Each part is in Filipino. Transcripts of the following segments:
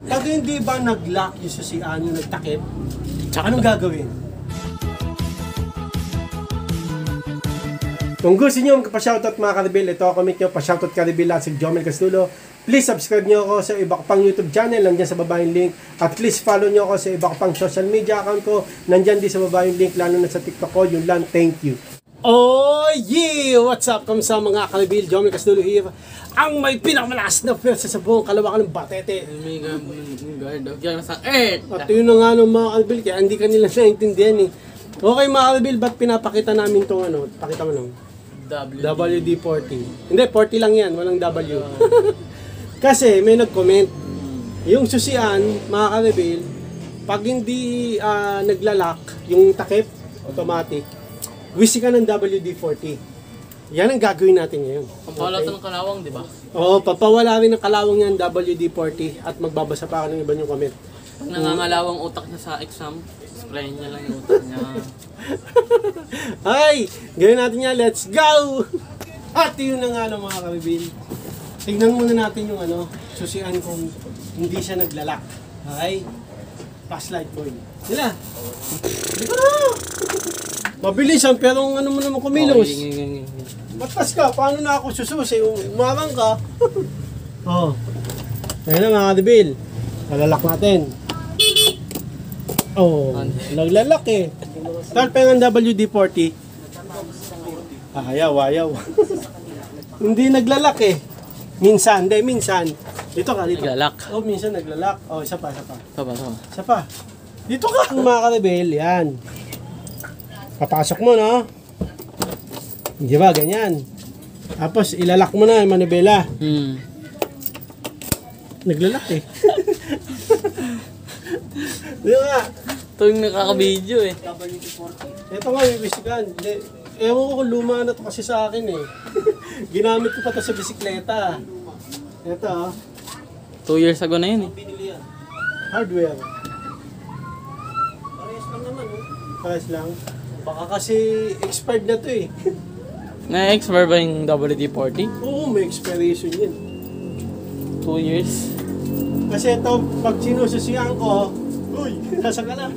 Pag hindi ba nag-lock yung susian, yung nagtakip, anong gagawin? Kung gusto nyo pa-shoutout mga Karibil, ito comment nyo pa-shoutout Karibil at si Jomel Castulo. Please subscribe nyo ako sa iba ko pang YouTube channel, nandyan sa baba yung link. At please follow nyo ako sa iba ko pang social media account ko, nandyan din sa baba yung link, lalo na sa TikTok ko. Yun lang, thank you. Oh yeah! What's up? Kamusta mga Karibil? Jomel Castulo here. Ang may pinakamalakas na pwersa sa buong kalawakan ng Batete. God of yan sa earth. At yun na nga ng mga Karibil, kaya hindi kanila naintindihan eh. Okay mga Karibil, ba't pinapakita namin itong ano? Pakita mo lang. WD-40. Hindi, 40 lang yan, walang W. Kasi may nag-comment. Yung susian, mga Karibil, pag hindi naglalak, yung takip, automatic, wisi ka ng WD-40. Yan ang gagawin natin ngayon. Pampawala ng kalawang, di ba? Oo, papawala rin ng kalawang yan, WD-40, at magbabasa pa ako ng iba yung comment. Pag nangangalawang utak niya sa exam, spray niya lang yung utak niya. Ay, gawin natin yan, let's go! At yun na nga mga Karibil. Tignan muna natin yung susian kung hindi siya naglalak. Okay? Flashlight coil. Sila. Hindi ko na! Mabilisan, pero ano mo naman kumilos. Batas ka, paano na ako sususi? Umarang ka. Oo. Ayun na mga Karibil. Nalalak natin. Oo. Naglalak eh. Talpeng ang WD-40. Ayaw. Hindi naglalak eh. Minsan. Dito ka, dito. Naglalak. Oh, minsan naglalak. Oh, isa pa. Isa pa. Dito ka. Mga Karibil, yan. Papasok mo, no? Di ba, ganyan. Tapos, ilalak mo na yung manibela. Naglalak eh. Di ba? Ito yung nakaka-video eh. Ito nga, bibisikan. Ewan ko kung luma na to kasi sa akin eh. Ginamit ko pa to sa bisikleta. Ito 2 years ago na yun eh. hardware. Parehas lang naman Parehas lang. Baka kasi expired na to eh. Na-expire ba yung WD-40? Oo, may expiration yun. 2 years? Kasi ito, pag sinususiyan ko, uy, nasa ka na.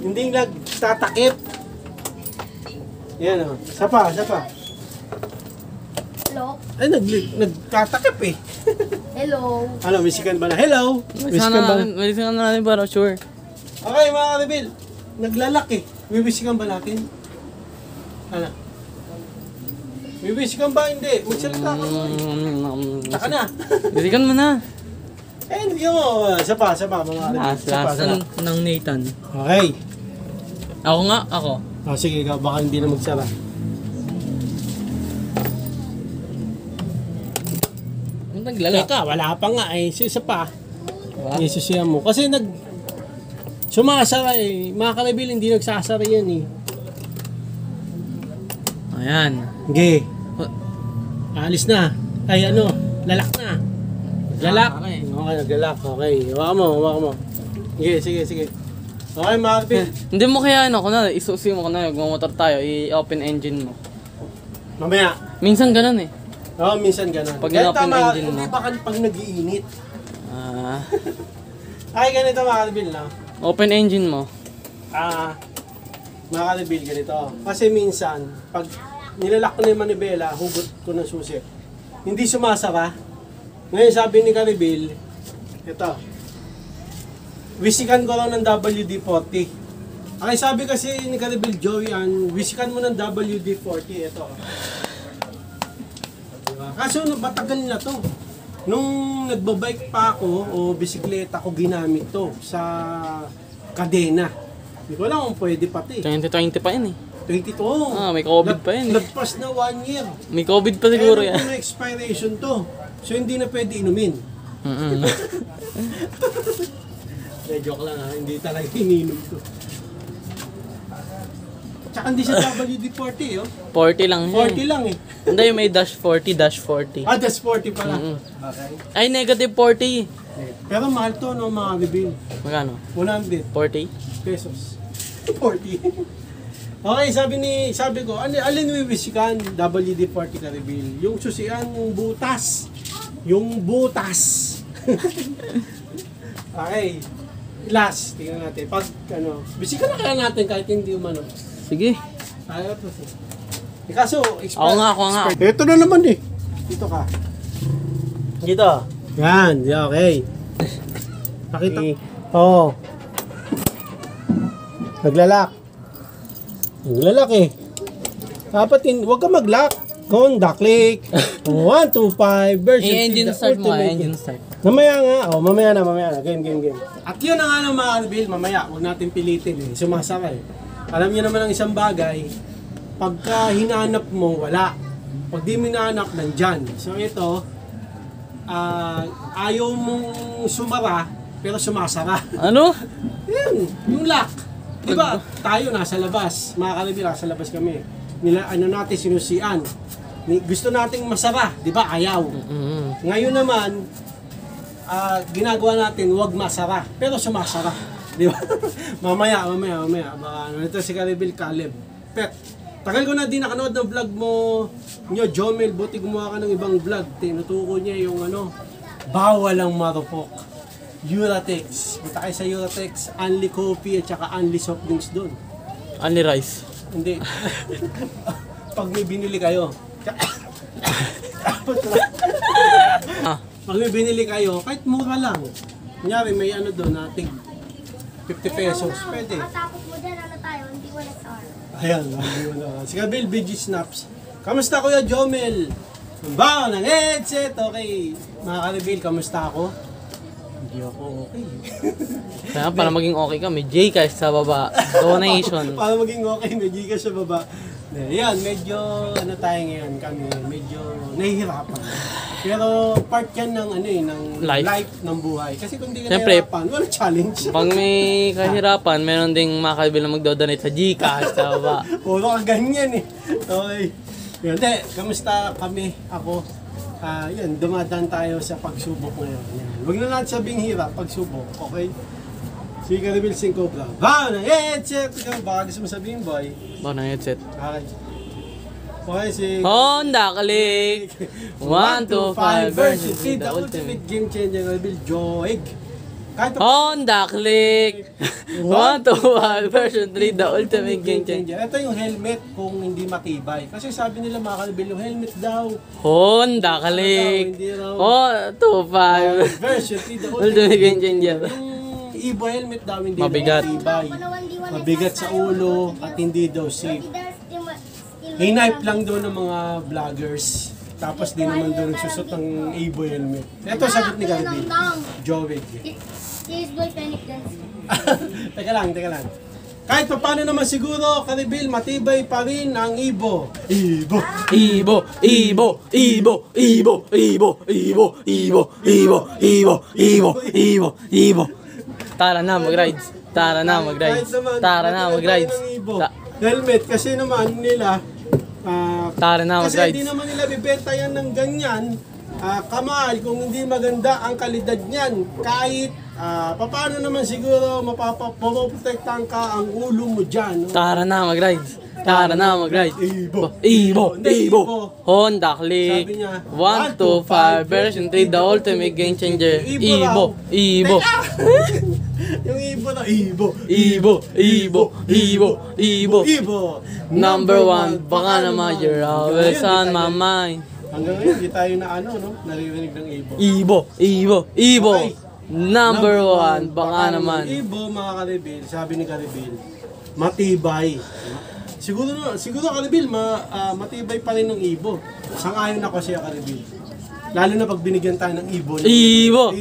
Hindi nagtatakip. Yan Isa pa. Hello? Ay, nagtatakip eh. Hello? Ano, bisikan ba na? Hello? Bisikan na natin para sure. Okay, mga Karibil. Naglalak eh. Bibisikan ba natin? Ano? Bibisikan ba? Hindi. Magsalita ka mo. Taka na. Bisikan mo na. Hindi mo. Isa pa, mga Karibil. Last ng Nathan. Okay. Ako nga, ako. Sige, ikaw. Baka hindi na magsara. Naglalak. Teka, wala pa nga eh. Isa pa. Diba? Isusiyan mo. Kasi sumasara eh. Mga Karibil, hindi nagsasara yan eh. Ayan. Okay. Alis na. Ay lalak na. Lalak. Okay. Okay, naglalak. Okay. Hawakan mo. Sige. Okay, mga Karibil. Hindi mo kaya isusi mo magmamotor tayo, i-open engine mo. Mamaya. Minsan ganun eh. Oo, minsan ganun. Pag Ganito, in-open engine mo. Hindi ba pag nag-iinit? Ah, Ay, ganito mga Karibil na. open engine mo. Mga Karibil, ganito. Kasi minsan, pag nilalak ko na yung manibela, hugot ko ng susi. Hindi sumasara. Ngayon sabi ni Karibil, ito, wisikan ko lang ng WD-40. Ay, sabi kasi ni Karibil Joey, wisikan mo ng WD-40. Ito. Diba? Kaso matagal na to. Nung nagbabike pa ako o bisikleta ko ginamit to sa kadena. Hindi ko alam kung pwede pati. 2020 pa yun eh. 22. May COVID pa yun eh. Lagpas na 1 year. May COVID pa siguro Kaya yan. may expiration to. So hindi na pwede inumin. Joke lang hindi talaga ininom to. Tsaka hindi siya WD-40 40 lang yun. 40 lang eh. Hindi, may dash 40. Dash 40 pala. Okay. Ay, negative 40. Pero mahal to mga Karibil. Magkano? 100 40? pesos. 40. Okay, sabi ko, alin wiwisikan WD-40 Karibil? Yung susian, yung butas. Okay. Last, tingnan natin. Pag, bisikan na kaya natin kahit hindi umano. Sige. Ayaw po siya. Kaso, Ako nga. Ito na naman eh. Dito ka. Dito. Yan, okay. Pakita. Oo. Naglalak. Naglalak eh. Dapat huwag ka mag-lock. Honda, click. 1, 2, 5, version. Engine start mo, engine start. Mamaya nga. Mamaya na. Game. At yun na nga ng mga Bill, mamaya. Huwag natin pilitin eh. Sumasaka eh. Alam niyo naman ang isang bagay, pagka hinanap mo, wala. Pag di mo hinahanap, nandyan. So ito, ayaw mong sumara, pero sumasara. Ano? Yan, yung lock. Diba, tayo nasa labas, mga Karibil, nasa labas kami. Natin sinusian. Gusto nating masara, diba, ayaw. Ngayon naman, ginagawa natin, huwag masara, pero sumasara. Diba? mamaya. Ito si Karibil Caleb. Pet, tagal ko na di nakanood ng vlog mo, Jomel, buti gumawa ka ng ibang vlog. Tinutuko niya yung bawal ang marupok. Uratex. Punta kayo sa Uratex, only coffee at saka only soft drinks doon. Only rice. Hindi. Pag may binili kayo. Pag may binili kayo, kahit mura lang. Kunyari may doon nating 50 pesos. Pwede. Matapos mo dyan, tayo, hindi mo nag-R. Ayan, hindi mo na. Si Gabil, BG Snaps. Kamusta Kuya Jomel? Bawa ng headset. Okay. Mga Karibil, kamusta ako? Hindi ako okay. Kaya para maging okay ka, may Gcash sa baba. Donation. Para maging okay, may Gcash sa baba. Yan, medyo tayo ngayon kami, medyo nahihirapan. Pero part yan ng ng life ng buhay. Kasi kung hindi ka nahihirapan, wala challenge. Pag may kahirapan, meron ding mga Karibil na magdodonate sa Gcash sa baba. Puro ka ganyan eh. Okay. Yan, kamusta kami, ako? Yan, dumadaan tayo sa pagsubok ngayon. Yan. Huwag na natin sabing hirap, pagsubok, okay? Si Karibil Sing Cobra. Bawa ng headset! Ikaw, baka gusto mo sabihin, boy? Bawa ng headset. Okay. Okay, si Honda Click 125 version 3, the ultimate game changer, Karibil Joeg. Honda Click 125 version 3, the ultimate game changer. Ito yung helmet kung hindi matibay. Kasi sabi nila mga Karibil, yung helmet daw. Honda Click 125 version 3, the ultimate game changer. Yung Evo helmet daw hindi Mabigat. matibay. Mabigat sa ulo at hindi daw safe. Hinipe lang doon ng mga vloggers. Tapos di naman doon nagsusot ng Evo helmet. Ito sagot ni Karibil. Joey. Here's boy panic dance. Teka lang. Kahit pa paano naman siguro, Karibil, matibay pa rin ang Evo. Evo. Tara na mag-rides. Tara na mag-rides. Helmet kasi naman nila, Tara na kasi mag-rides. hindi naman nila bibenta yan ng ganyan. Kamahal kung hindi maganda ang kalidad niyan. Kahit paano naman siguro mapoprotektahan ka ang ulo mo dyan. No? Tara na mag-rides. Evo. Honda Click Sabi niya, 125 version 3, the ultimate game changer. Evo. Yung Evo na Evo. Number 1, baka naman you're always on my mind. Hanggang ngayon, di tayo na naririnig ng Evo. Evo. Number 1, baka naman. Evo, mga Karibil, sabi ni Karibil, matibay. Siguro Karibil, matibay pa rin ng Evo. Sang-ayon ako siya, Karibil. Lalo na pag binigyan tayo ng Evo. Evo.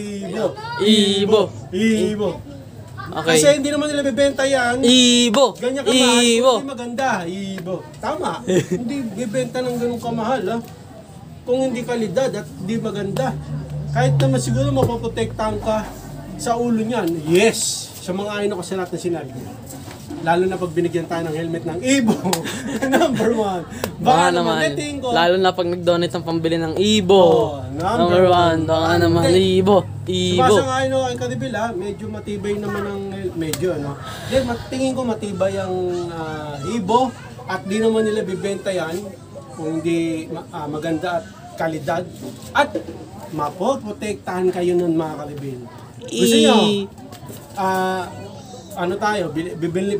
Okay. Kasi hindi naman nila bibenta yan. Evo. Ganyan kamahal, hindi maganda. Evo. Tama. Hindi bibenta ng ganung kamahal, ha? Kung hindi kalidad at hindi maganda. Kahit naman siguro mapoprotektahan ka sa ulo niyan. Yes! Sa mga ayon ako sa lahat na sinabi. Lalo na pag binigyan tayo ng helmet ng Evo. Number 1. Baka naman. Lalo na pag nag-donate ng pambili ng Evo. Number 1. Baka naman. Evo. Basta nga yun, ang Karibil, medyo matibay naman ang medyo, ano. Then, tingin ko matibay ang Evo at di naman nila bibenta yan kung hindi maganda at kalidad at mapoprotektahan kayo nun, mga Karibil. Gusto nyo? Ano tayo?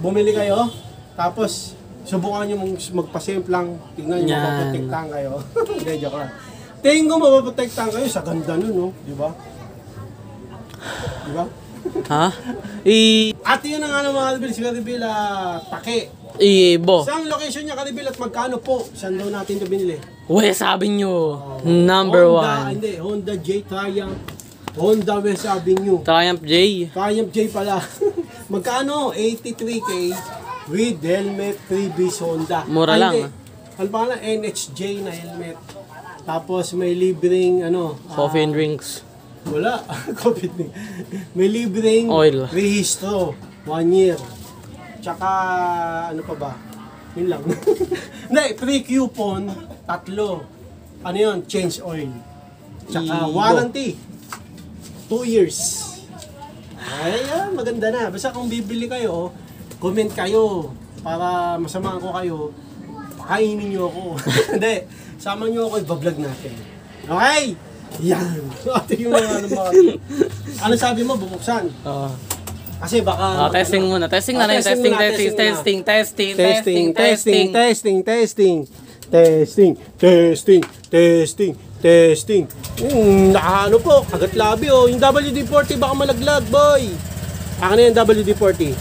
Bumili kayo? Tapos, subukan nyo magpasimplang. Tingnan nyo, Yan. mapaprotektahan kayo. Hindi, joke lang. Tingin ko mapaprotektahan kayo sa ganda nun, no? Di ba? Di ba? Ha? At yun ang ano mga Karibil, si Karibil, Take. Ibo. Saan location niya Karibil at magkano po? Saan daw natin ito binili? Uy, sabi nyo. Number Honda, 1. Hindi, Honda J Triumph. Honda West Avenue. Triumph J. Triumph J pala. Magkano? 83K with helmet, freebies Honda. Mura lang, Hindi. Ano pa nga NHJ na helmet. Tapos may libreng ano. Coffee and drinks. Wala. COVID na. May libreng Oil. rehistro. 1 year. Tsaka ano pa ba? Yun lang. Hindi, free coupon. 3. Ano yun? Change oil. Tsaka Ibo. warranty. 2 years. Ay, maganda na. Basta kung bibili kayo, comment kayo para masamahan ko kayo. Pakainin nyo ako. Hindi, sama nyo ako, ibablog natin. Okay? Yan. Ate yung mga ano sabi mo, bubuksan? Oo. Kasi baka... Testing muna. Testing na rin. testing muna, Testing. Testing. Ano po, kagat labi oh. Yung WD-40 baka malaglag, boy. Akin na yung WD-40.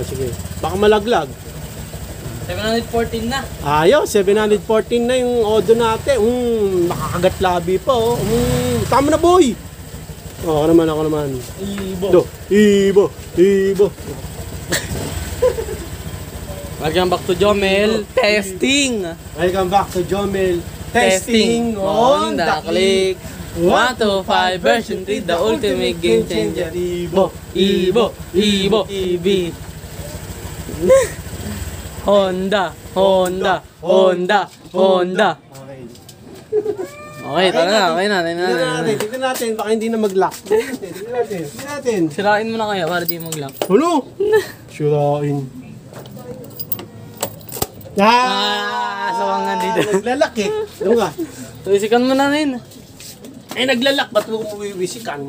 Sige. Baka malaglag. 714 na. Ayos, 714 na yung odo natin. Nakakagat labi pa oh. Tama na, boy. Ako naman. Ibo. Welcome back to Jomel. Testing. Welcome back to Jomel. Testing on the click. 1 to 5 version 3, the ultimate game changer. Ibo. Honda. Okay. Okay, tara na. Tignan natin, baka hindi na mag-lock. Tignan natin. Sirain mo na kaya para di mag-lock. Ano? Surain. Sawangan dito. Naglalak eh. Ano ka? Tuwisikan mo na rin. Naglalak. Ba't mo kumiwisikan?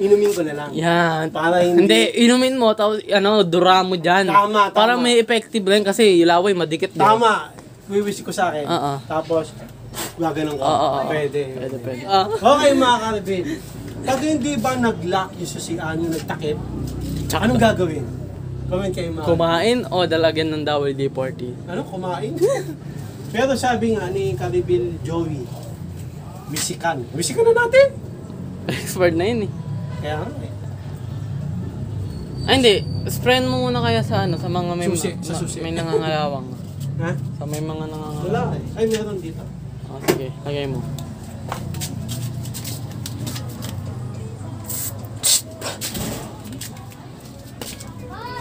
Inumin ko na lang. Yan. Para hindi... Hindi, inumin mo, tapos dura mo dyan. Tama. Para may effective rin kasi ilaway, madikit din. Tama. Kumiwisik ko sa akin. Oo. Tapos, gaganon ko. Oo. Pwede. Ah. Okay mga Karibil. Pag hindi ba nag-lock yung susian yung nagtakip, anong gagawin? Comment kayo mga Kumain o dalagyan ng WD-40? Ano? Kumain? Pero sabi nga ni Karibil Joey, wisikan. Wisikan na natin! Expert na yun eh. Kaya nga eh. Ay hindi, sprayan mo muna kaya sa sa mga may, Susi, sa susi. may nangangalawang. Ha? Sa may mga nangangalawang. Wala eh. Ay, meron dito. Sige, lagay mo.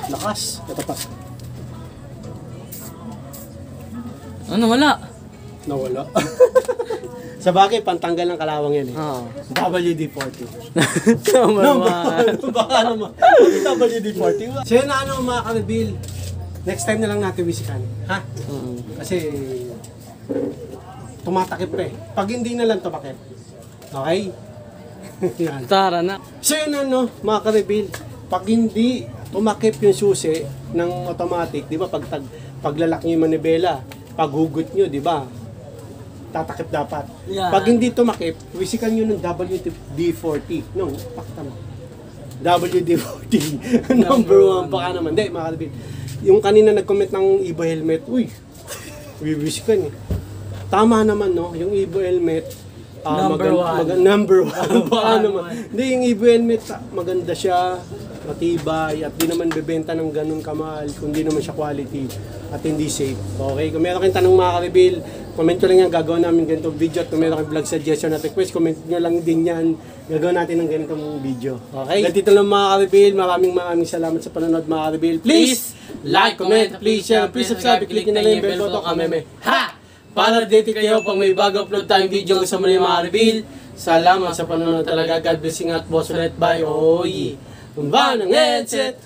Lakas. Ito pa. Ano, wala? Nawala. Sa bagay, pantanggal ng kalawang yan eh. Oo. WD-40. Number 1. Baka naman. WD-40. So yun na ano mga Karibil. Next time na lang natin wisikan. Ha? Kasi tumatakip pa eh. Pag hindi na lang tumakip. Okay? Yan. Tara na. So yun ano mga Karibil. Pag hindi tumakip yung susi ng automatic, di ba? Paglalak nyo yung manibela, paghugot nyo, di ba? Tatakip dapat. Yeah. Pag hindi tumakip, wisikan nyo ng WD-40. No, pakta mo. WD-40. Number 1 baka naman. Hindi, mga Karibil. Yung kanina nag-comment ng Ibo helmet, uy, wiwisikan eh. Tama naman, no? Yung Ibo helmet, Number 1. Number 1. Baka naman. Hindi, yung Ibo helmet, maganda siya, matibay, at di naman bebenta ng ganun kamahal, kung di naman siya quality, at hindi safe. Okay? Kung meron kayong tanong mga Karibil, comment ko lang yan, gagawin namin ganitong video. At kung meron kayong vlog suggestion at request, comment nyo lang din yan, gagawin natin ng ganitong video. Okay? Ganito lang mga Karibil, maraming salamat sa panonood mga Karibil. Please, like, comment, please share, please subscribe, click nyo na lang yung bell button, kameme. Ha! Para updated kayo pag may bago upload tayong video gusto mo na yung mga Karibil. Salamat sa panonood talaga. God bless you at boss ulit. Bye. Oy! Tumba ng headset!